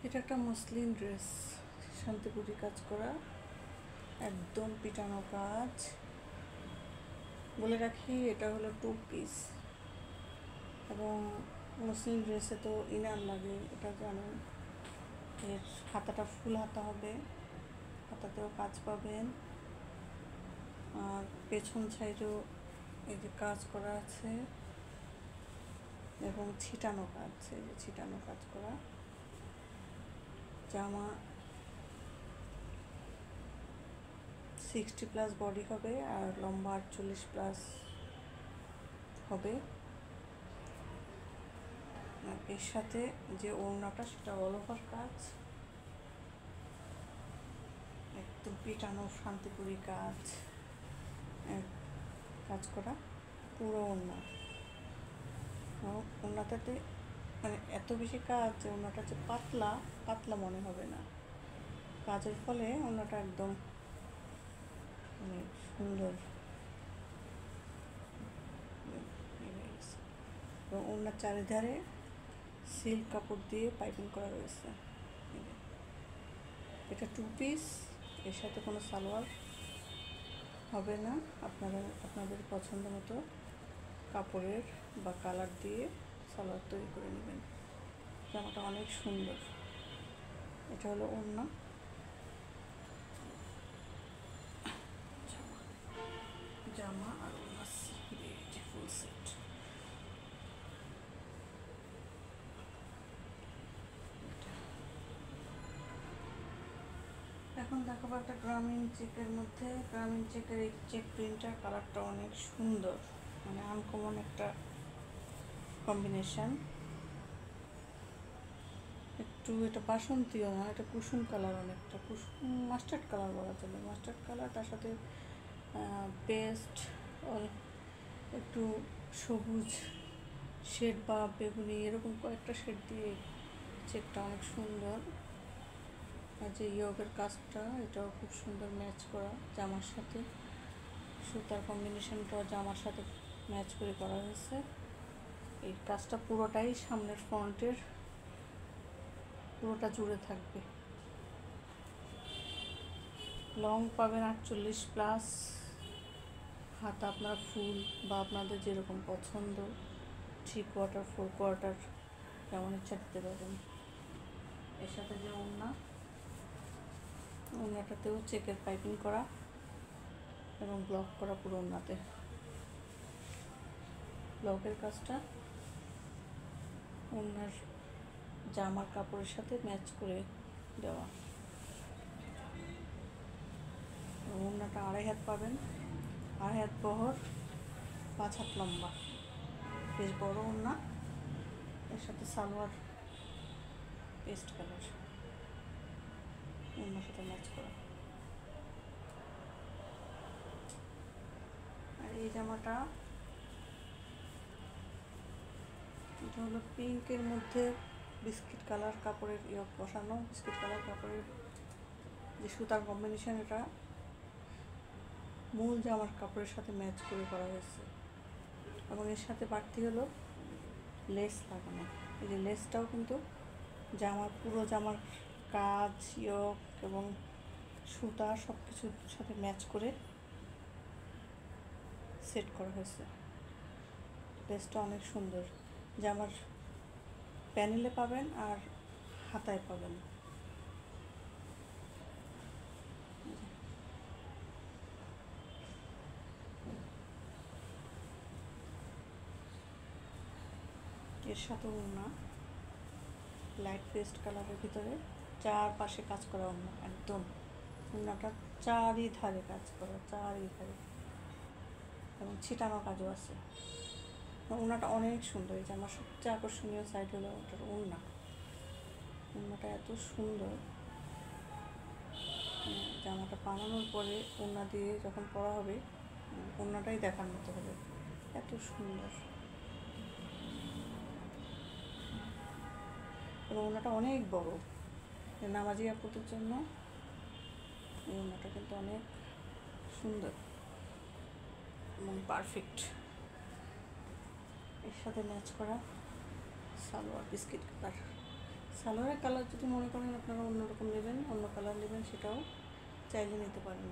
এটা একটা muslin dress, Shantipuri কাজ করা, একদম পিটানো কাজ। বলে রাখি এটা হলো 2 পিস, এবং মসলিন ড্রেসে তো ইনার লাগে, এটা জানেন। এর হাতাটা ফুল হাতা হবে, হাতাতেও কাজ পাবেন। আর পেছন সাইডেও এই যে কাজ করা আছে, এবং ছিটানো কাজ, এই যে ছিটানো কাজ করা। জামা 60+ বডি হবে, আর লম্বা 48+ হবে। আর এর সাথে যে ওড়নাটা, সেটা অল ওভার কাজ, একদম পিটানো শান্তিপুরি কাজ, কাজ করা পুরো ওড়না। ওড়নাটাতে মানে এত বেশি কাজ যে ওড়নাটা যে পাতলা পাতলা মনে হবে না। কাজের ফলে ওড়নাটা একদম মানে সুন্দর। এবং ওড়নার চারিধারে সিল্ক কাপড় দিয়ে পাইপিং করা রয়েছে। এটা 2 পিস, এর সাথে কোনো সালোয়ার হবে না। আপনাদের পছন্দ মতো কাপড়ের বা কালার দিয়ে সালোয়ার তৈরি করে নেবেন। জামাটা অনেক সুন্দর। এটা হলো ওড়না, জামা আর ওড়না ফুল সেট। এখন দেখাবো একটা গ্রামীণ চেকের মধ্যে। গ্রামীণ চেকের এই চেক প্রিন্টার কালারটা অনেক সুন্দর, মানে আনকমন একটা কম্বিনেশন। একটু এটা বাসন্তীও না, এটা কুসুম কালার, অনেকটা কুসুম মাস্টার্ড কালার বলা চলে। মাস্টার্ড কালার, তার সাথে পেস্ট, একটু সবুজ শেড বা বেগুনি, এরকম কয়েকটা শেড দিয়ে চেকটা অনেক সুন্দর। আর যে ইয়োগের কাজটা, এটাও খুব সুন্দর ম্যাচ করা জামার সাথে। সুতার কম্বিনেশনটাও জামার সাথে ম্যাচ করে করা হয়েছে। এই কাজটা পুরোটাই সামনের ফ্রন্টের পুরোটা জুড়ে থাকবে। লং পাবেন 48+, হাতা আপনার ফুল বা আপনাদের যেরকম পছন্দ, 3/4, 4/4, যেমন ইচ্ছা দিতে পারেন। এর সাথে যে ওড়নাটাতেও চেকের পাইপিং করা এবং ব্লক করা পুরো ওড়নাতে। ব্লকের কাজটা ওড়নার জামার কাপড়ের সাথে ম্যাচ করে দেওয়া। ওড়নাটা 2.5 হাত পাবেন, 2.5 হাত বহর, 5 হাত লম্বা, বেশ বড় ওড়না। এর সাথে সালোয়ার পেস্ট কালার, ওড়নার সাথে ম্যাচ করা। আর এই জামাটা, এটা হলো পিঙ্কের মধ্যে বিস্কিট কালার কাপড়ের বসানো, বিস্কিট কালার কাপড়ের যে সুতার কম্বিনেশন, এটা মূল জামার কাপড়ের সাথে ম্যাচ করে করা হয়েছে। এবং এর সাথে বাড়তি হলো লেস লাগানো। এই যে লেসটাও কিন্তু পুরো জামার কাজ, ইয়োগ এবং সুতা সব কিছুর সাথে ম্যাচ করে সেট করা হয়েছে। লেসটা অনেক সুন্দর, জামার প্যানেলে পাবেন আর হাতায় পাবেন। এর সাথে ওড়না লাইট পেস্ট কালারের ভিতরে, চারপাশে কাজ করা ওড়না, একদম ওড়নাটা চারিধারে কাজ করা, চারিধারে, এবং ছিটানো কাজও আছে। ওড়নাটা অনেক সুন্দর। এই যে আমার সবচেয়ে আকর্ষণীয় সাইড হলো ওটার ওড়নাটা এত সুন্দর। জামাটা বানানোর পরে ওড়না দিয়ে যখন পরা হবে, ওড়নাটাই দেখার মতো হবে, এত সুন্দর। এবং ওড়নাটা অনেক বড়, নামাজি আপুদের জন্য এই ওড়নাটা কিন্তু অনেক সুন্দর এবং পারফেক্ট। এর সাথে ম্যাচ করা সালোয়ার বিস্কিট কালার সালোয়ারের কালার যদি মনে করেন আপনারা অন্যরকম নেবেন, অন্য কালার নেবেন, সেটাও চাইলে নিতে পারেন।